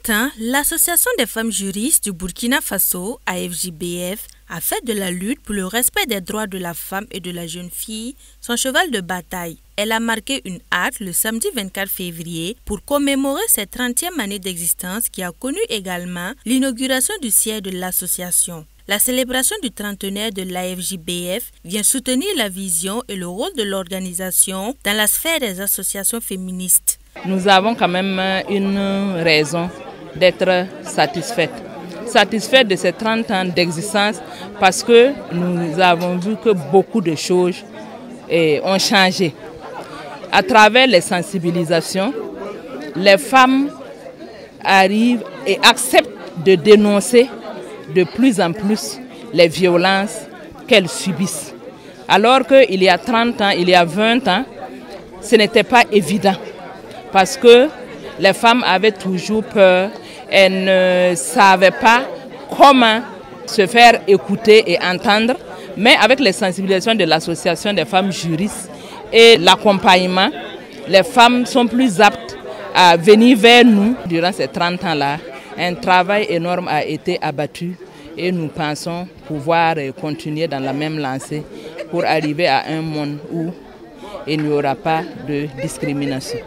30 ans, l'Association des femmes juristes du Burkina Faso, AFJBF, a fait de la lutte pour le respect des droits de la femme et de la jeune fille son cheval de bataille. Elle a marqué une hâte le samedi 24 février pour commémorer cette 30e année d'existence qui a connu également l'inauguration du siège de l'association. La célébration du trentenaire de l'AFJBF vient soutenir la vision et le rôle de l'organisation dans la sphère des associations féministes. Nous avons quand même une raison d'être satisfaites. Satisfaites de ces 30 ans d'existence parce que nous avons vu que beaucoup de choses ont changé. À travers les sensibilisations, les femmes arrivent et acceptent de dénoncer de plus en plus les violences qu'elles subissent. Alors qu'il y a 30 ans, il y a 20 ans, ce n'était pas évident parce que les femmes avaient toujours peur, elles ne savaient pas comment se faire écouter et entendre, mais avec les sensibilisations de l'association des femmes juristes et l'accompagnement, les femmes sont plus aptes à venir vers nous. Durant ces 30 ans-là, un travail énorme a été abattu et nous pensons pouvoir continuer dans la même lancée pour arriver à un monde où il n'y aura pas de discrimination.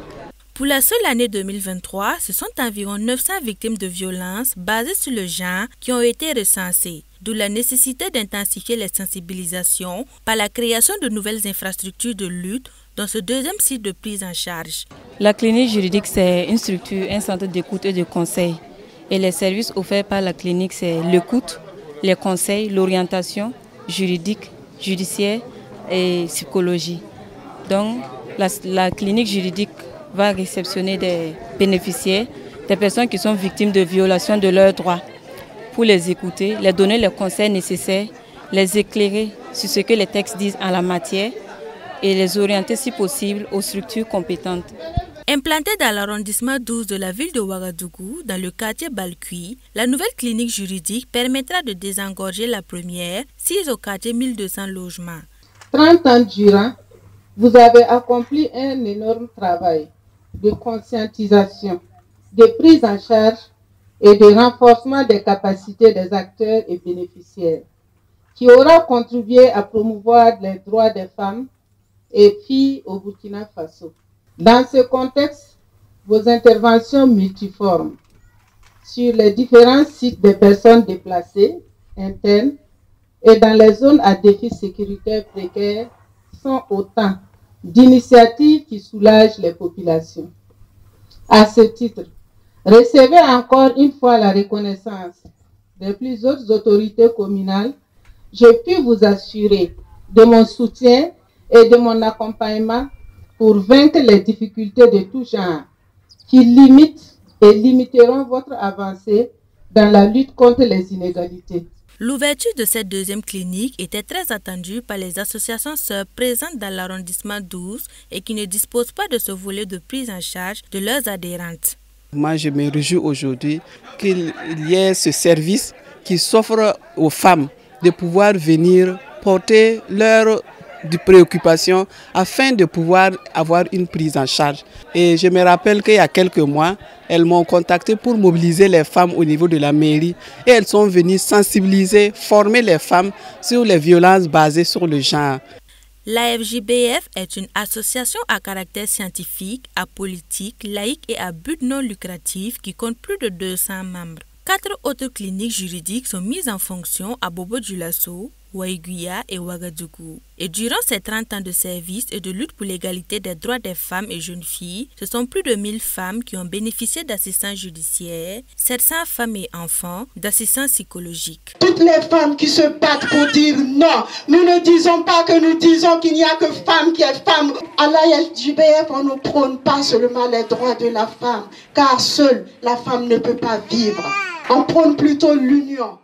Pour la seule année 2023, ce sont environ 900 victimes de violences basées sur le genre qui ont été recensées, d'où la nécessité d'intensifier les sensibilisations par la création de nouvelles infrastructures de lutte dans ce deuxième site de prise en charge. La clinique juridique, c'est une structure, un centre d'écoute et de conseil. Et les services offerts par la clinique, c'est l'écoute, les conseils, l'orientation juridique, judiciaire et psychologie. Donc, la clinique juridique va réceptionner des bénéficiaires, des personnes qui sont victimes de violations de leurs droits, pour les écouter, les donner les conseils nécessaires, les éclairer sur ce que les textes disent en la matière et les orienter si possible aux structures compétentes. Implantée dans l'arrondissement 12 de la ville de Ouagadougou, dans le quartier Balkui, la nouvelle clinique juridique permettra de désengorger la première, sise au quartier 1200 logements. 30 ans durant, vous avez accompli un énorme travail de conscientisation, de prise en charge et de renforcement des capacités des acteurs et bénéficiaires, qui aura contribué à promouvoir les droits des femmes et filles au Burkina Faso. Dans ce contexte, vos interventions multiformes sur les différents sites des personnes déplacées, internes et dans les zones à défis sécuritaires précaires sont autant d'initiatives qui soulagent les populations. À ce titre, recevez encore une fois la reconnaissance des plus hautes autorités communales. Je puis vous assurer de mon soutien et de mon accompagnement pour vaincre les difficultés de tout genre qui limitent et limiteront votre avancée dans la lutte contre les inégalités. L'ouverture de cette deuxième clinique était très attendue par les associations sœurs présentes dans l'arrondissement 12 et qui ne disposent pas de ce volet de prise en charge de leurs adhérentes. Moi, je me réjouis aujourd'hui qu'il y ait ce service qui s'offre aux femmes de pouvoir venir porter leurs préoccupations afin de pouvoir avoir une prise en charge. Et je me rappelle qu'il y a quelques mois, elles m'ont contacté pour mobiliser les femmes au niveau de la mairie et elles sont venues sensibiliser, former les femmes sur les violences basées sur le genre. L'AFJBF est une association à caractère scientifique, apolitique, laïque et à but non lucratif qui compte plus de 200 membres. 4 autres cliniques juridiques sont mises en fonction à Bobo-Dioulasso, Ouaïguia et Ouagadougou. Et durant ces 30 ans de service et de lutte pour l'égalité des droits des femmes et jeunes filles, ce sont plus de 1000 femmes qui ont bénéficié d'assistance judiciaire, 700 femmes et enfants d'assistance psychologique. Toutes les femmes qui se battent pour dire non, nous ne disons pas que nous disons qu'il n'y a que femme qui est femme. À l'AFJBF, on ne prône pas seulement les droits de la femme, car seule la femme ne peut pas vivre. On prône plutôt l'union.